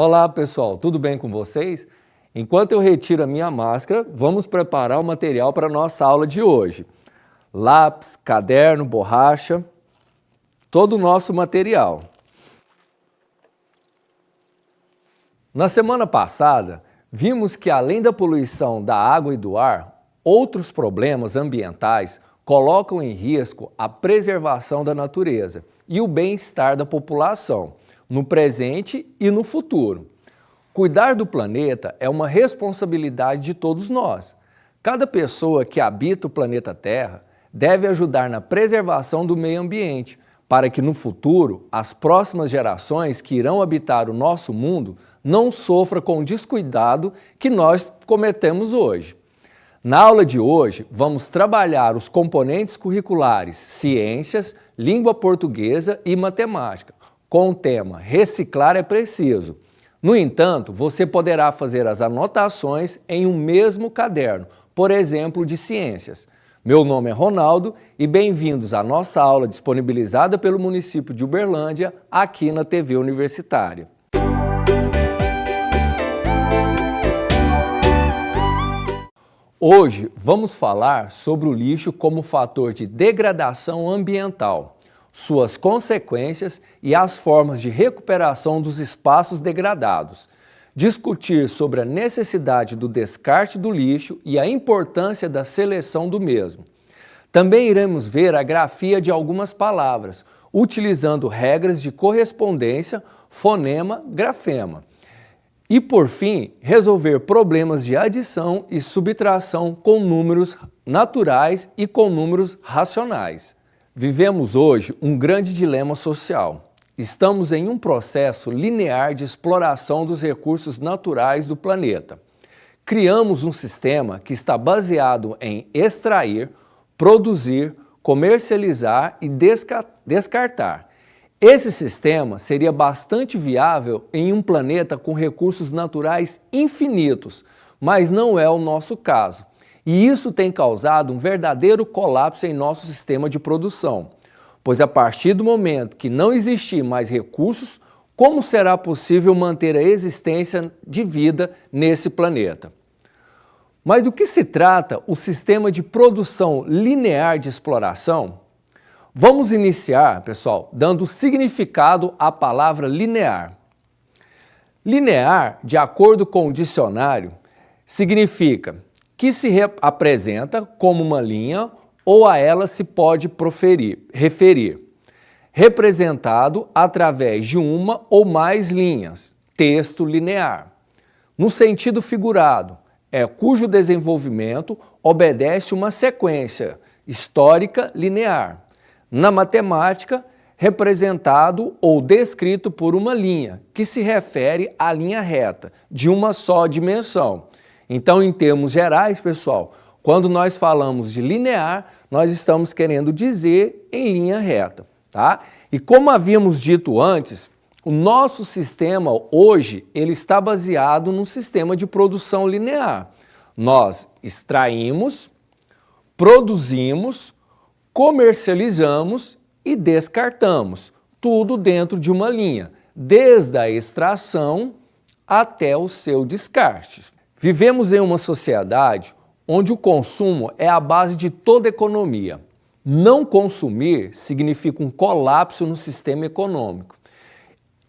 Olá pessoal, tudo bem com vocês? Enquanto eu retiro a minha máscara, vamos preparar o material para a nossa aula de hoje. Lápis, caderno, borracha, todo o nosso material. Na semana passada, vimos que além da poluição da água e do ar, outros problemas ambientais colocam em risco a preservação da natureza e o bem-estar da população, no presente e no futuro. Cuidar do planeta é uma responsabilidade de todos nós. Cada pessoa que habita o planeta Terra deve ajudar na preservação do meio ambiente, para que no futuro as próximas gerações que irão habitar o nosso mundo não sofram com o descuidado que nós cometemos hoje. Na aula de hoje, vamos trabalhar os componentes curriculares Ciências, Língua Portuguesa e Matemática, com o tema Reciclar é Preciso. No entanto, você poderá fazer as anotações em um mesmo caderno, por exemplo, de Ciências. Meu nome é Ronaldo e bem-vindos à nossa aula disponibilizada pelo município de Uberlândia, aqui na TV Universitária. Hoje vamos falar sobre o lixo como fator de degradação ambiental, suas consequências e as formas de recuperação dos espaços degradados. Discutir sobre a necessidade do descarte do lixo e a importância da seleção do mesmo. Também iremos ver a grafia de algumas palavras, utilizando regras de correspondência, fonema, grafema. E, por fim, resolver problemas de adição e subtração com números naturais e com números racionais. Vivemos hoje um grande dilema social. Estamos em um processo linear de exploração dos recursos naturais do planeta. Criamos um sistema que está baseado em extrair, produzir, comercializar e descartar. Esse sistema seria bastante viável em um planeta com recursos naturais infinitos, mas não é o nosso caso. E isso tem causado um verdadeiro colapso em nosso sistema de produção, pois a partir do momento que não existir mais recursos, como será possível manter a existência de vida nesse planeta? Mas do que se trata o sistema de produção linear de exploração? Vamos iniciar, pessoal, dando significado à palavra linear. Linear, de acordo com o dicionário, significa que se apresenta como uma linha ou a ela se pode referir, representado através de uma ou mais linhas, texto linear. No sentido figurado, cujo desenvolvimento obedece uma sequência histórica linear. Na matemática, representado ou descrito por uma linha, que se refere à linha reta, de uma só dimensão. Então, em termos gerais, pessoal, quando nós falamos de linear, nós estamos querendo dizer em linha reta, tá? E como havíamos dito antes, o nosso sistema hoje, ele está baseado no sistema de produção linear. Nós extraímos, produzimos, comercializamos e descartamos, tudo dentro de uma linha, desde a extração até o seu descarte. Vivemos em uma sociedade onde o consumo é a base de toda economia. Não consumir significa um colapso no sistema econômico.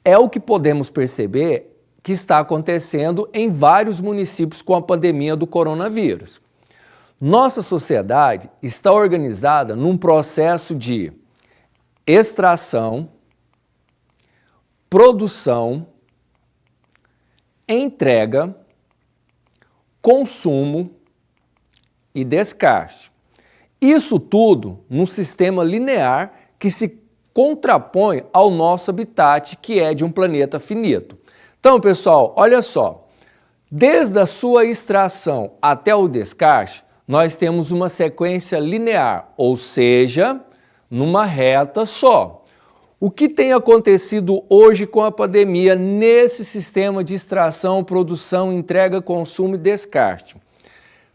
É o que podemos perceber que está acontecendo em vários municípios com a pandemia do coronavírus. Nossa sociedade está organizada num processo de extração, produção, entrega, consumo e descarte. Isso tudo num sistema linear que se contrapõe ao nosso habitat, que é de um planeta finito. Então, pessoal, olha só, desde a sua extração até o descarte, nós temos uma sequência linear, ou seja, numa reta só. O que tem acontecido hoje com a pandemia nesse sistema de extração, produção, entrega, consumo e descarte?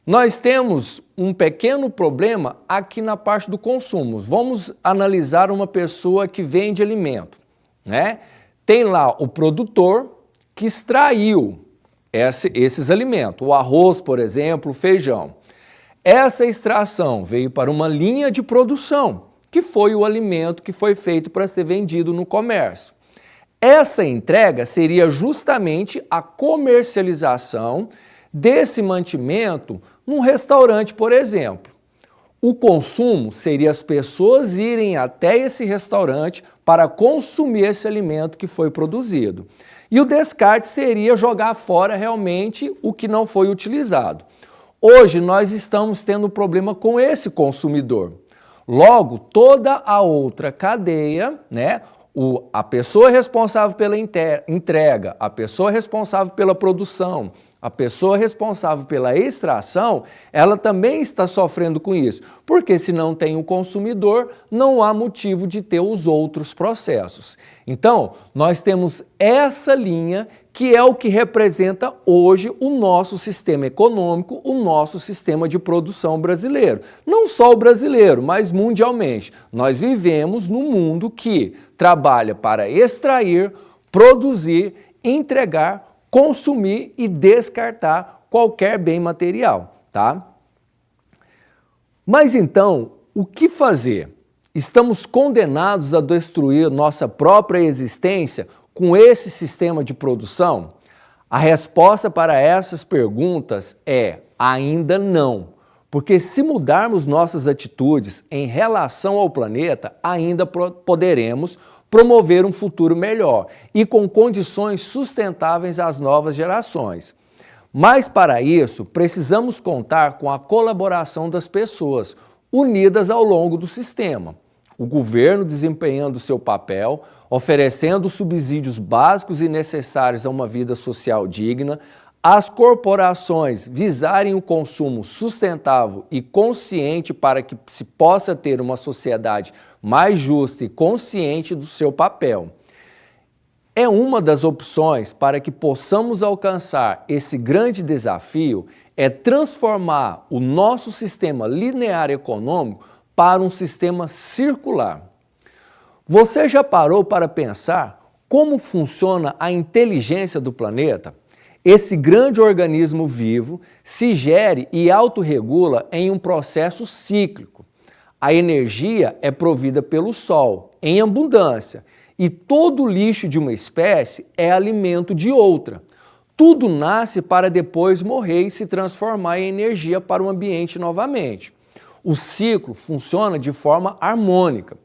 Nós temos um pequeno problema aqui na parte do consumo. Vamos analisar uma pessoa que vende alimento, né? Tem lá o produtor que extraiu esses alimentos, o arroz, por exemplo, o feijão. Essa extração veio para uma linha de produção, que foi o alimento que foi feito para ser vendido no comércio. Essa entrega seria justamente a comercialização desse mantimento num restaurante, por exemplo. O consumo seria as pessoas irem até esse restaurante para consumir esse alimento que foi produzido. E o descarte seria jogar fora realmente o que não foi utilizado. Hoje nós estamos tendo problema com esse consumidor. Logo, toda a outra cadeia, né? A pessoa responsável pela entrega, a pessoa responsável pela produção, a pessoa responsável pela extração, ela também está sofrendo com isso, porque se não tem o consumidor, não há motivo de ter os outros processos. Então, nós temos essa linha que é o que representa hoje o nosso sistema econômico, o nosso sistema de produção brasileiro. Não só o brasileiro, mas mundialmente. Nós vivemos num mundo que trabalha para extrair, produzir, entregar, consumir e descartar qualquer bem material, tá? Mas então, o que fazer? Estamos condenados a destruir nossa própria existência com esse sistema de produção? A resposta para essas perguntas é ainda não, porque se mudarmos nossas atitudes em relação ao planeta, ainda poderemos promover um futuro melhor e com condições sustentáveis às novas gerações. Mas para isso, precisamos contar com a colaboração das pessoas, unidas ao longo do sistema. O governo desempenhando seu papel, oferecendo subsídios básicos e necessários a uma vida social digna, as corporações visarem o consumo sustentável e consciente para que se possa ter uma sociedade mais justa e consciente do seu papel. É uma das opções para que possamos alcançar esse grande desafio é transformar o nosso sistema linear econômico para um sistema circular. Você já parou para pensar como funciona a inteligência do planeta? Esse grande organismo vivo se gere e autorregula em um processo cíclico. A energia é provida pelo Sol, em abundância, e todo o lixo de uma espécie é alimento de outra. Tudo nasce para depois morrer e se transformar em energia para o ambiente novamente. O ciclo funciona de forma harmônica.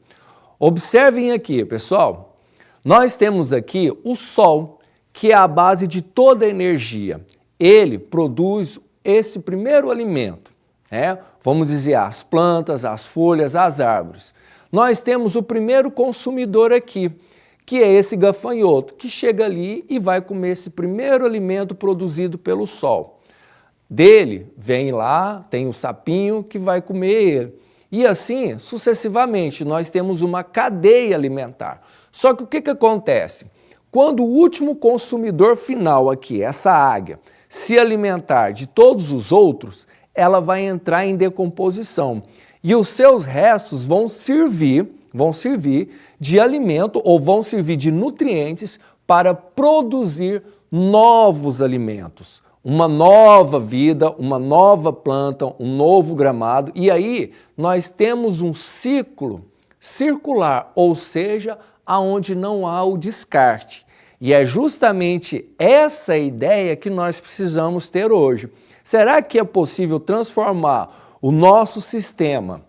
Observem aqui, pessoal. Nós temos aqui o Sol, que é a base de toda a energia. Ele produz esse primeiro alimento, né? Vamos dizer, as plantas, as folhas, as árvores. Nós temos o primeiro consumidor aqui, que é esse gafanhoto, que chega ali e vai comer esse primeiro alimento produzido pelo Sol. Dele vem lá, tem o sapinho que vai comer ele. E assim, sucessivamente, nós temos uma cadeia alimentar. Só que o que acontece? Quando o último consumidor final aqui, essa águia, se alimentar de todos os outros, ela vai entrar em decomposição. E os seus restos vão servir de alimento ou vão servir de nutrientes para produzir novos alimentos. Uma nova vida, uma nova planta, um novo gramado. E aí nós temos um ciclo circular, ou seja, aonde não há o descarte. E é justamente essa ideia que nós precisamos ter hoje. Será que é possível transformar o nosso sistema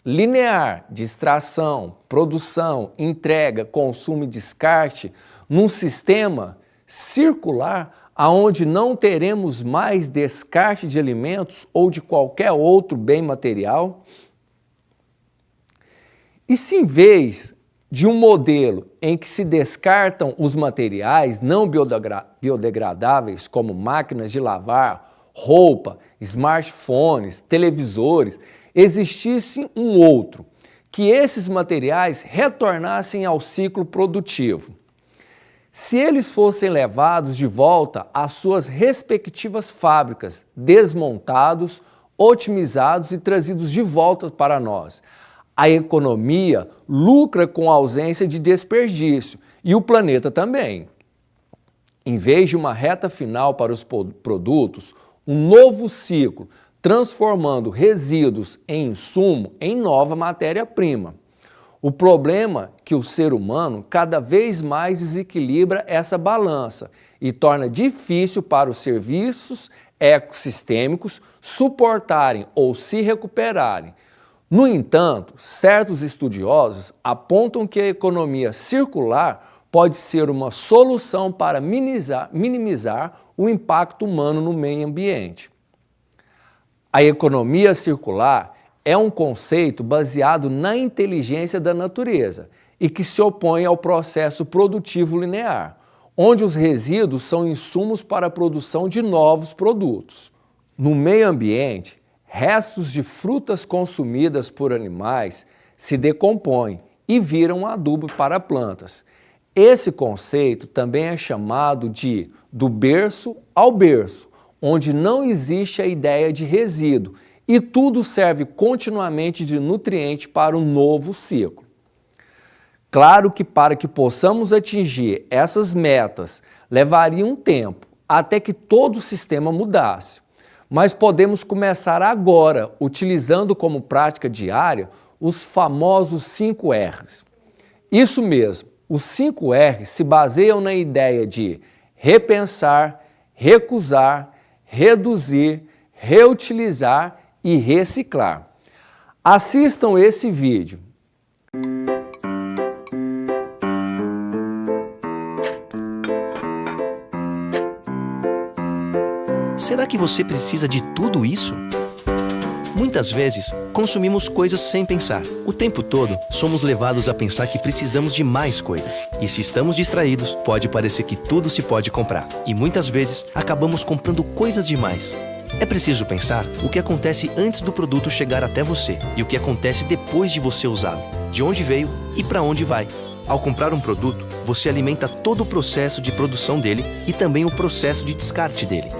linear de extração, produção, entrega, consumo e descarte num sistema circular aonde não teremos mais descarte de alimentos ou de qualquer outro bem material? E se em vez de um modelo em que se descartam os materiais não biodegradáveis, como máquinas de lavar, roupa, smartphones, televisores, existisse um outro, que esses materiais retornassem ao ciclo produtivo? Se eles fossem levados de volta às suas respectivas fábricas, desmontados, otimizados e trazidos de volta para nós, a economia lucra com a ausência de desperdício e o planeta também. Em vez de uma reta final para os produtos, um novo ciclo, transformando resíduos em insumo em nova matéria-prima. O problema é que o ser humano cada vez mais desequilibra essa balança e torna difícil para os serviços ecossistêmicos suportarem ou se recuperarem. No entanto, certos estudiosos apontam que a economia circular pode ser uma solução para minimizar o impacto humano no meio ambiente. A economia circular é um conceito baseado na inteligência da natureza e que se opõe ao processo produtivo linear, onde os resíduos são insumos para a produção de novos produtos. No meio ambiente, restos de frutas consumidas por animais se decompõem e viram adubo para plantas. Esse conceito também é chamado de do berço ao berço, onde não existe a ideia de resíduo e tudo serve continuamente de nutriente para um novo ciclo. Claro que para que possamos atingir essas metas, levaria um tempo até que todo o sistema mudasse. Mas podemos começar agora, utilizando como prática diária os famosos 5 R's. Isso mesmo, os 5 R's se baseiam na ideia de repensar, recusar, reduzir, reutilizar e reciclar. Assistam esse vídeo. Será que você precisa de tudo isso? Muitas vezes, consumimos coisas sem pensar. O tempo todo, somos levados a pensar que precisamos de mais coisas. E se estamos distraídos, pode parecer que tudo se pode comprar. E muitas vezes, acabamos comprando coisas demais. É preciso pensar o que acontece antes do produto chegar até você e o que acontece depois de você usá-lo, de onde veio e para onde vai. Ao comprar um produto, você alimenta todo o processo de produção dele e também o processo de descarte dele.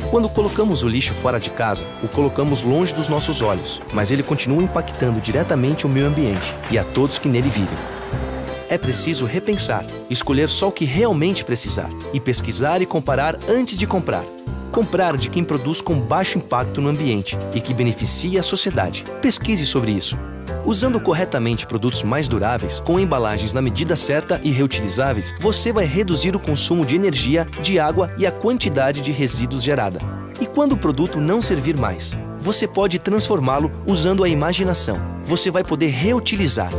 Quando colocamos o lixo fora de casa, o colocamos longe dos nossos olhos, mas ele continua impactando diretamente o meio ambiente e a todos que nele vivem. É preciso repensar, escolher só o que realmente precisar e pesquisar e comparar antes de comprar. Comprar de quem produz com baixo impacto no ambiente e que beneficia a sociedade. Pesquise sobre isso. Usando corretamente produtos mais duráveis, com embalagens na medida certa e reutilizáveis, você vai reduzir o consumo de energia, de água e a quantidade de resíduos gerada. E quando o produto não servir mais, você pode transformá-lo usando a imaginação. Você vai poder reutilizar.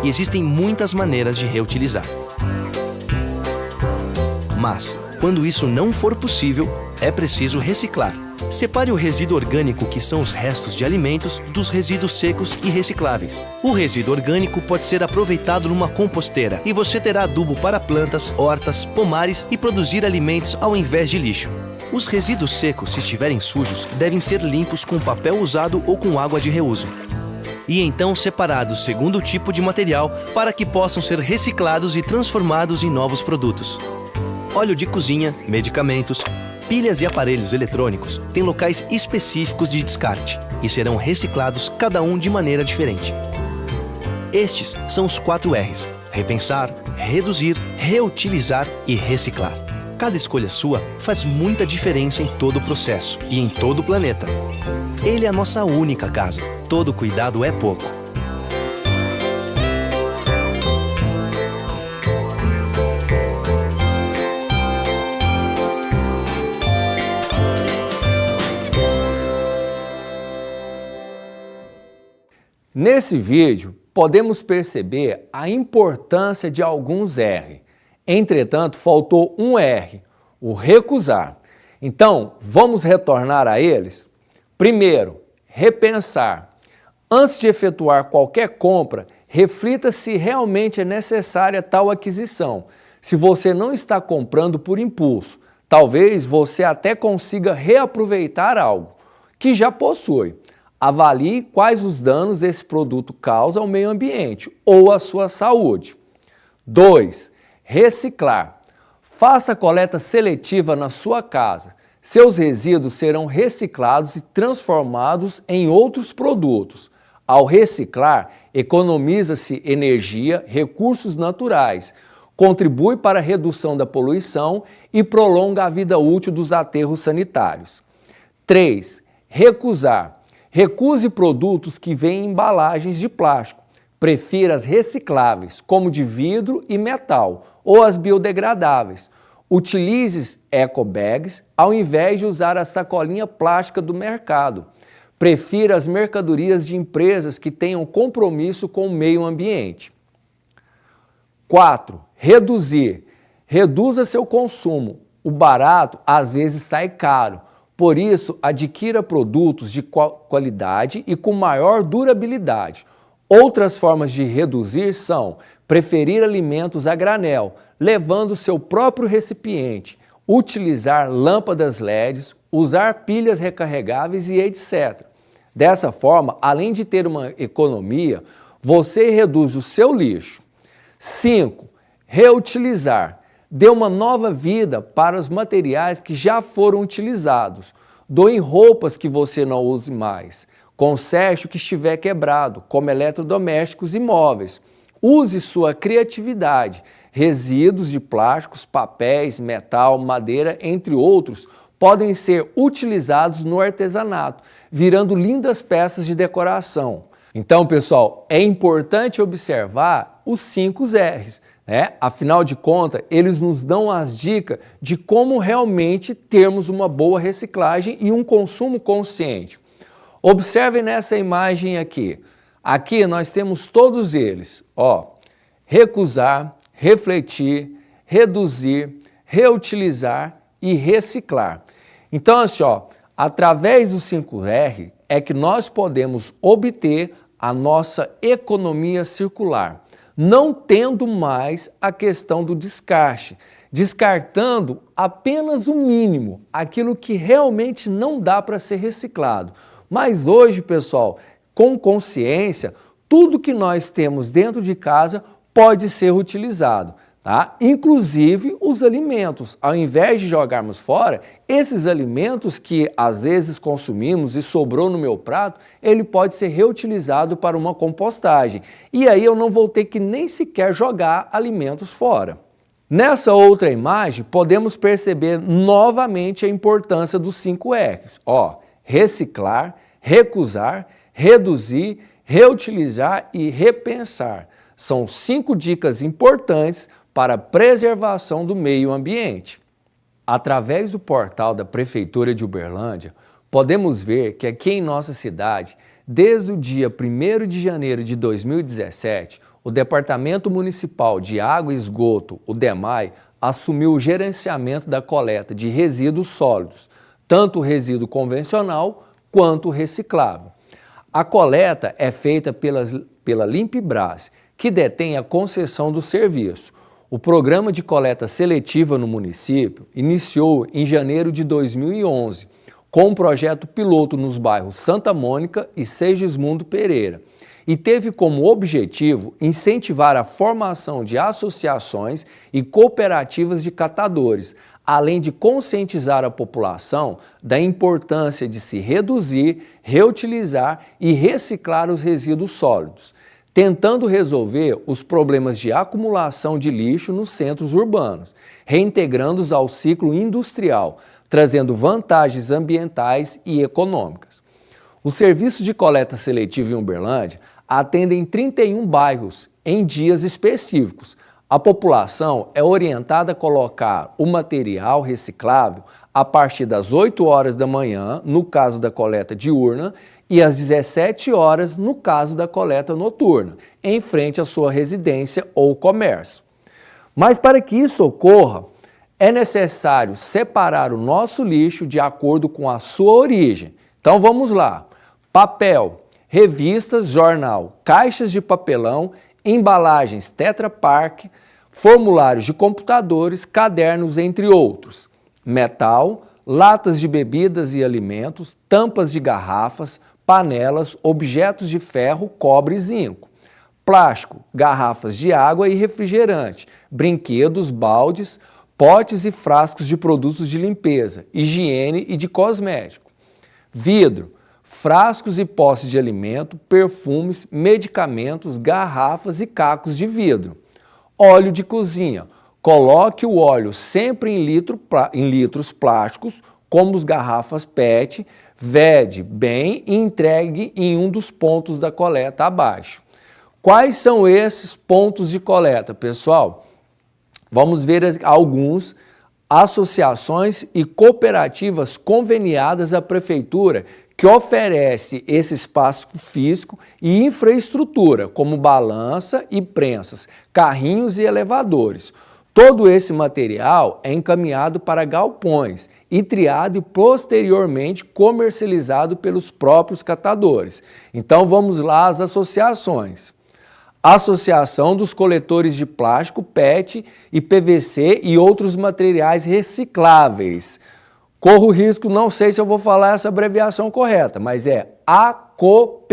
E existem muitas maneiras de reutilizar. Mas, quando isso não for possível, é preciso reciclar. Separe o resíduo orgânico, que são os restos de alimentos, dos resíduos secos e recicláveis. O resíduo orgânico pode ser aproveitado numa composteira e você terá adubo para plantas, hortas, pomares e produzir alimentos ao invés de lixo. Os resíduos secos, se estiverem sujos, devem ser limpos com papel usado ou com água de reuso. E então separados segundo o tipo de material para que possam ser reciclados e transformados em novos produtos. Óleo de cozinha, medicamentos, pilhas e aparelhos eletrônicos têm locais específicos de descarte e serão reciclados cada um de maneira diferente. Estes são os 4 R's: repensar, reduzir, reutilizar e reciclar. Cada escolha sua faz muita diferença em todo o processo e em todo o planeta. Ele é a nossa única casa. Todo cuidado é pouco. Nesse vídeo, podemos perceber a importância de alguns R. Entretanto, faltou um R, o recusar. Então, vamos retornar a eles? Primeiro, repensar. Antes de efetuar qualquer compra, reflita se realmente é necessária tal aquisição. Se você não está comprando por impulso, talvez você até consiga reaproveitar algo que já possui. Avalie quais os danos esse produto causa ao meio ambiente ou à sua saúde. 2. Reciclar. Faça coleta seletiva na sua casa. Seus resíduos serão reciclados e transformados em outros produtos. Ao reciclar, economiza-se energia, recursos naturais, contribui para a redução da poluição e prolonga a vida útil dos aterros sanitários. 3. Recusar. Recuse produtos que vêm em embalagens de plástico. Prefira as recicláveis, como de vidro e metal, ou as biodegradáveis. Utilize ecobags ao invés de usar a sacolinha plástica do mercado. Prefira as mercadorias de empresas que tenham compromisso com o meio ambiente. 4. Reduzir. Reduza seu consumo. O barato às vezes sai caro. Por isso, adquira produtos de qualidade e com maior durabilidade. Outras formas de reduzir são preferir alimentos a granel, levando seu próprio recipiente, utilizar lâmpadas LEDs, usar pilhas recarregáveis e etc. Dessa forma, além de ter uma economia, você reduz o seu lixo. 5. Reutilizar. Dê uma nova vida para os materiais que já foram utilizados. Doe roupas que você não use mais. Conserte o que estiver quebrado, como eletrodomésticos e móveis. Use sua criatividade. Resíduos de plásticos, papéis, metal, madeira, entre outros, podem ser utilizados no artesanato, virando lindas peças de decoração. Então, pessoal, é importante observar os 5 R's. Afinal de contas, eles nos dão as dicas de como realmente termos uma boa reciclagem e um consumo consciente. Observem nessa imagem aqui. Aqui nós temos todos eles. Recusar, refletir, reduzir, reutilizar e reciclar. Então, assim, através dos 5R é que nós podemos obter a nossa economia circular, não tendo mais a questão do descarte, descartando apenas o mínimo, aquilo que realmente não dá para ser reciclado. Mas hoje, pessoal, com consciência, tudo que nós temos dentro de casa pode ser utilizado, tá? Inclusive os alimentos. Ao invés de jogarmos fora, esses alimentos que às vezes consumimos e sobrou no meu prato, ele pode ser reutilizado para uma compostagem. E aí eu não vou ter que nem sequer jogar alimentos fora. Nessa outra imagem, podemos perceber novamente a importância dos 5 R's. Reciclar, recusar, reduzir, reutilizar e repensar. São 5 dicas importantes para a preservação do meio ambiente. Através do portal da Prefeitura de Uberlândia, podemos ver que aqui em nossa cidade, desde o dia 1º de janeiro de 2017, o Departamento Municipal de Água e Esgoto, o DEMAI, assumiu o gerenciamento da coleta de resíduos sólidos, tanto o resíduo convencional quanto o reciclável. A coleta é feita pela Limpibras, que detém a concessão do serviço. O programa de coleta seletiva no município iniciou em janeiro de 2011, com um projeto piloto nos bairros Santa Mônica e Segismundo Pereira, e teve como objetivo incentivar a formação de associações e cooperativas de catadores, além de conscientizar a população da importância de se reduzir, reutilizar e reciclar os resíduos sólidos, tentando resolver os problemas de acumulação de lixo nos centros urbanos, reintegrando-os ao ciclo industrial, trazendo vantagens ambientais e econômicas. Os serviços de coleta seletiva em Uberlândia atendem 31 bairros em dias específicos. A população é orientada a colocar o material reciclável a partir das 8 horas da manhã, no caso da coleta diurna, e às 17 horas, no caso da coleta noturna, em frente à sua residência ou comércio. Mas para que isso ocorra, é necessário separar o nosso lixo de acordo com a sua origem. Então vamos lá: papel, revistas, jornal, caixas de papelão, embalagens Tetra Pak, formulários de computadores, cadernos, entre outros. Metal, latas de bebidas e alimentos, tampas de garrafas, panelas, objetos de ferro, cobre e zinco. Plástico, garrafas de água e refrigerante, brinquedos, baldes, potes e frascos de produtos de limpeza, higiene e de cosmético. Vidro, frascos e potes de alimento, perfumes, medicamentos, garrafas e cacos de vidro. Óleo de cozinha, Coloque o óleo sempre em litros plásticos, como as garrafas PET, vede bem e entregue em um dos pontos da coleta abaixo. Quais são esses pontos de coleta, pessoal? Vamos ver alguns: associações e cooperativas conveniadas à prefeitura que oferece esse espaço físico e infraestrutura, como balança e prensas, carrinhos e elevadores. Todo esse material é encaminhado para galpões e triado e posteriormente comercializado pelos próprios catadores. Então vamos lá às associações. Associação dos Coletores de Plástico, PET e PVC e outros materiais recicláveis. Corro o risco, não sei se eu vou falar essa abreviação correta, mas é ACOPPMAR.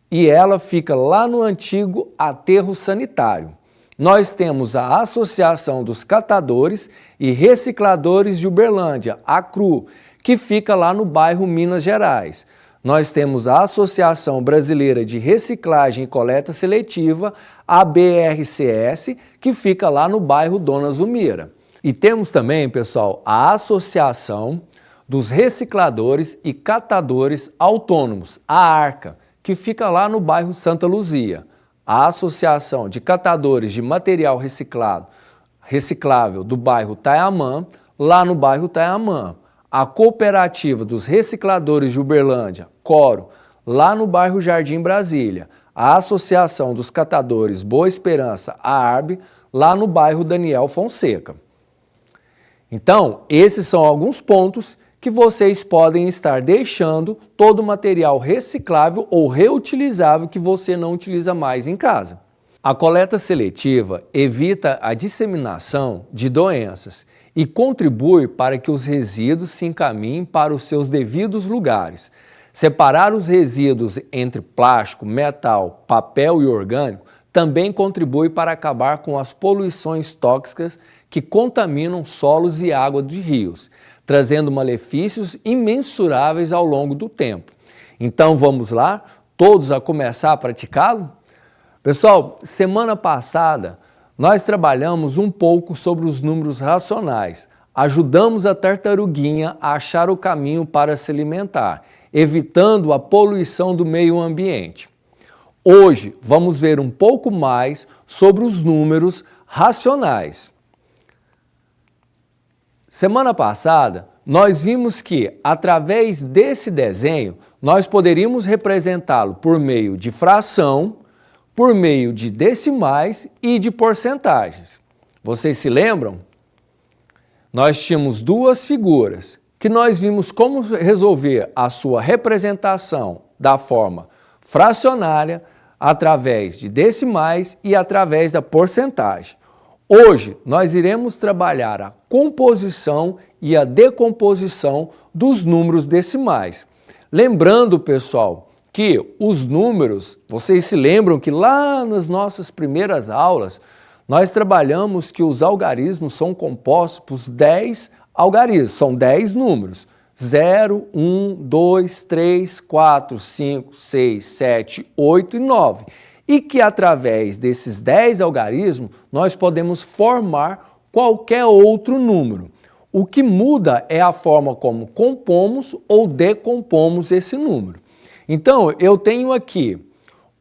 E ela fica lá no antigo aterro sanitário. Nós temos a Associação dos Catadores e Recicladores de Uberlândia, ACRU, que fica lá no bairro Minas Gerais. Nós temos a Associação Brasileira de Reciclagem e Coleta Seletiva, ABRCS, que fica lá no bairro Dona Zumira. E temos também, pessoal, a Associação dos Recicladores e Catadores Autônomos, a ARCA, que fica lá no bairro Santa Luzia. A Associação de Catadores de Material Reciclável do bairro Taiamã, lá no bairro Taiamã. A Cooperativa dos Recicladores de Uberlândia, CORO, lá no bairro Jardim Brasília. A Associação dos Catadores Boa Esperança, a ARB, lá no bairro Daniel Fonseca. Então, esses são alguns pontos que vocês podem estar deixando todo o material reciclável ou reutilizável que você não utiliza mais em casa. A coleta seletiva evita a disseminação de doenças e contribui para que os resíduos se encaminhem para os seus devidos lugares. Separar os resíduos entre plástico, metal, papel e orgânico também contribui para acabar com as poluições tóxicas que contaminam solos e água de rios, trazendo malefícios imensuráveis ao longo do tempo. Então vamos lá, todos a começar a praticá-lo? Pessoal, semana passada nós trabalhamos um pouco sobre os números racionais, ajudamos a tartaruguinha a achar o caminho para se alimentar, evitando a poluição do meio ambiente. Hoje vamos ver um pouco mais sobre os números racionais. Semana passada, nós vimos que, através desse desenho, nós poderíamos representá-lo por meio de fração, por meio de decimais e de porcentagens. Vocês se lembram? Nós tínhamos duas figuras, que nós vimos como resolver a sua representação da forma fracionária, através de decimais e através da porcentagem. Hoje, nós iremos trabalhar a composição e a decomposição dos números decimais. Lembrando, pessoal, que os números, vocês se lembram que lá nas nossas primeiras aulas, nós trabalhamos que os algarismos são compostos por 10 algarismos, são 10 números. 0, 1, 2, 3, 4, 5, 6, 7, 8 e 9. E que através desses 10 algarismos nós podemos formar qualquer outro número. O que muda é a forma como compomos ou decompomos esse número. Então, eu tenho aqui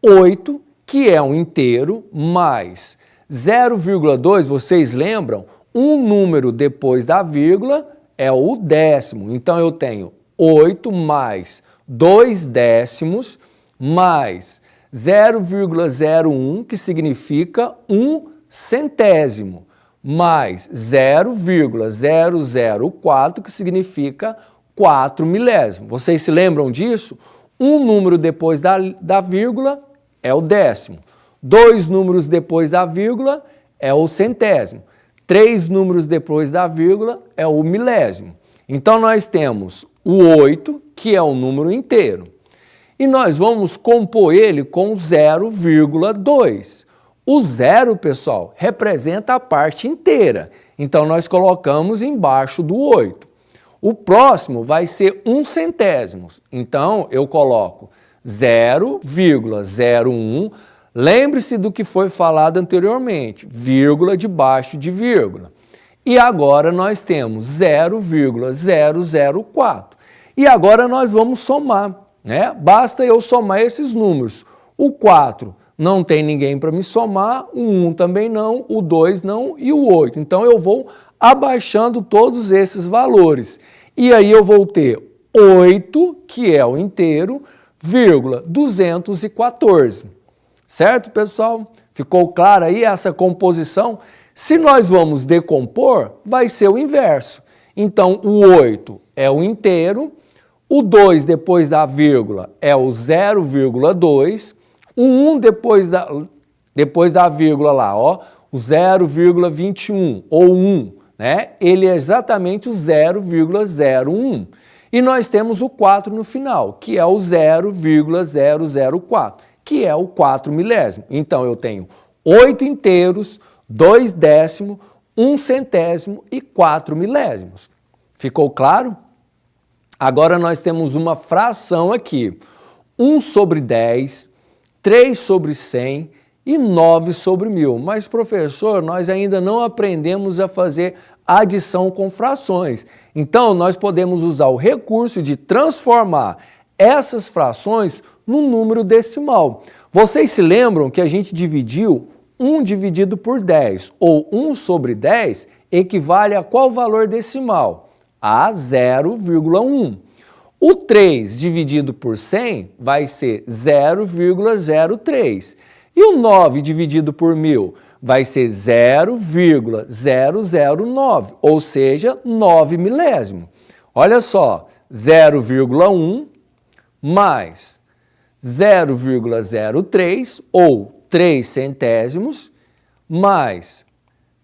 8, que é um inteiro, mais 0,2, vocês lembram? Um número depois da vírgula é o décimo. Então, eu tenho 8 mais 2 décimos mais 0,01, que significa 1 centésimo, mais 0,004, que significa 4 milésimos. Vocês se lembram disso? Um número depois da vírgula é o décimo. 2 números depois da vírgula é o centésimo. 3 números depois da vírgula é o milésimo. Então, nós temos o 8, que é um número inteiro. E nós vamos compor ele com 0,2. O zero, pessoal, representa a parte inteira. Então, nós colocamos embaixo do 8. O próximo vai ser 1 centésimo. Então, eu coloco 0,01 Lembre-se do que foi falado anteriormente, vírgula debaixo de vírgula. E agora nós temos 0,004. E agora nós vamos somar, né? Basta eu somar esses números. O 4 não tem ninguém para me somar, o 1 também não, o 2 não e o 8. Então eu vou abaixando todos esses valores. E aí eu vou ter 8, que é o inteiro, vírgula 214. Certo, pessoal? Ficou clara aí essa composição? Se nós vamos decompor, vai ser o inverso. Então, o 8 é o inteiro, o 2 depois da vírgula é o 0,2, o 1 depois da vírgula lá, ó, o 0,21 ou 1, né? Ele é exatamente o 0,01. E nós temos o 4 no final, que é o 0,004, que é o 4 milésimo. Então, eu tenho 8 inteiros, 2 décimos, 1 centésimo e 4 milésimos. Ficou claro? Agora nós temos uma fração aqui. 1 sobre 10, 3 sobre 100 e 9 sobre 1000. Mas, professor, nós ainda não aprendemos a fazer adição com frações. Então, nós podemos usar o recurso de transformar essas frações num número decimal. Vocês se lembram que a gente dividiu 1 dividido por 10, ou 1 sobre 10, equivale a qual valor decimal? A 0,1. O 3 dividido por 100 vai ser 0,03. E o 9 dividido por 1000 vai ser 0,009, ou seja, 9 milésimo. Olha só, 0,1 mais 0,03, ou 3 centésimos, mais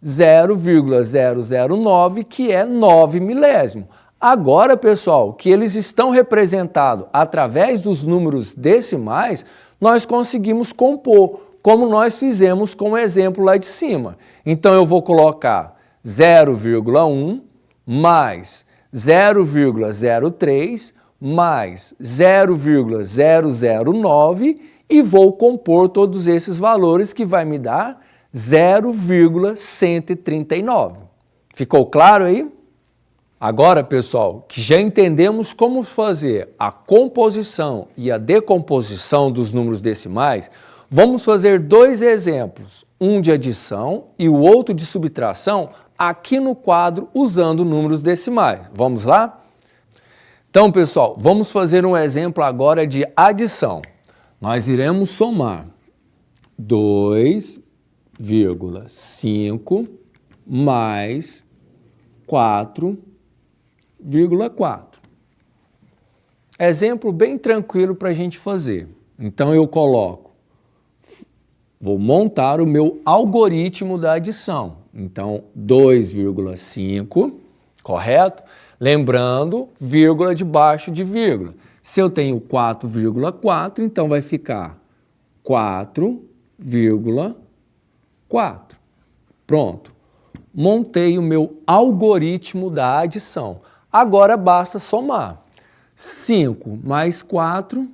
0,009, que é 9 milésimo. Agora, pessoal, que eles estão representados através dos números decimais, nós conseguimos compor, como nós fizemos com o exemplo lá de cima. Então, eu vou colocar 0,1 mais 0,03 mais 0,009 e vou compor todos esses valores que vai me dar 0,139. Ficou claro aí? Agora, pessoal, que já entendemos como fazer a composição e a decomposição dos números decimais, vamos fazer dois exemplos, um de adição e o outro de subtração, aqui no quadro usando números decimais. Vamos lá? Então, pessoal, vamos fazer um exemplo agora de adição. Nós iremos somar 2,5 mais 4,4. Exemplo bem tranquilo para a gente fazer. Então, eu vou montar o meu algoritmo da adição. Então, 2,5, correto? Lembrando, vírgula debaixo de vírgula. Se eu tenho 4,4, então vai ficar 4,4. Pronto. Montei o meu algoritmo da adição. Agora basta somar. 5 mais 4,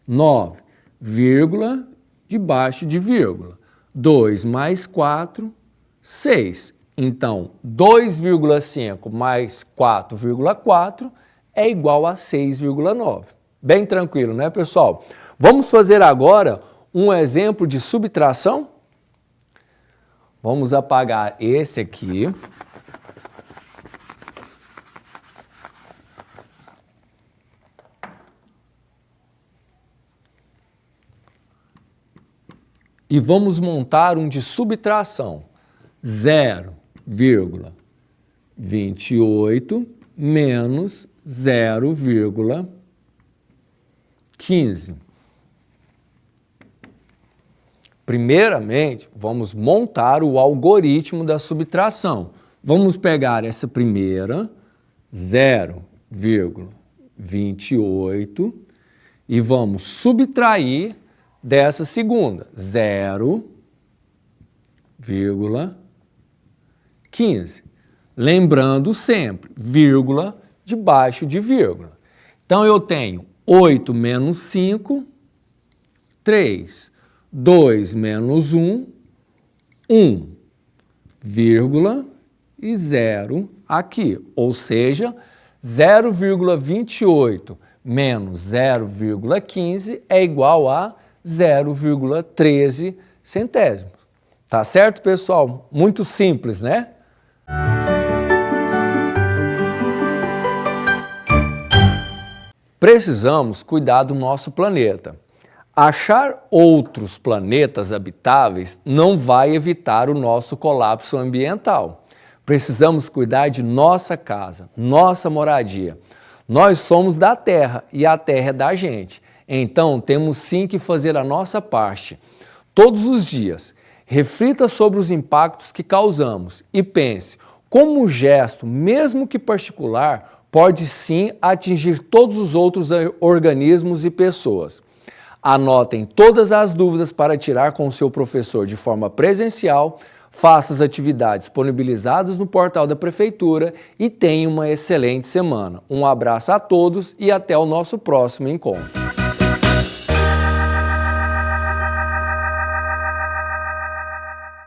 9, vírgula debaixo de vírgula. 2 mais 4, 6. Então, 2,5 mais 4,4 é igual a 6,9. Bem tranquilo, né, pessoal? Vamos fazer agora um exemplo de subtração? Vamos apagar esse aqui. E vamos montar um de subtração. 0,28 menos 0,15. Primeiramente, vamos montar o algoritmo da subtração. Vamos pegar essa primeira, 0,28, e vamos subtrair dessa segunda, 0,15. Lembrando sempre, vírgula debaixo de vírgula. Então, eu tenho 8 menos 5, 3. 2 menos 1, 1, vírgula e 0 aqui, ou seja, 0,28 menos 0,15 é igual a 0,13 centésimos. Tá certo, pessoal? Muito simples, né? Precisamos cuidar do nosso planeta. Achar outros planetas habitáveis não vai evitar o nosso colapso ambiental. Precisamos cuidar de nossa casa, nossa moradia. Nós somos da Terra e a Terra é da gente. Então, temos sim que fazer a nossa parte. Todos os dias, reflita sobre os impactos que causamos e pense como um gesto, mesmo que particular, pode sim atingir todos os outros organismos e pessoas. Anotem todas as dúvidas para tirar com o seu professor de forma presencial, faça as atividades disponibilizadas no portal da Prefeitura e tenha uma excelente semana. Um abraço a todos e até o nosso próximo encontro.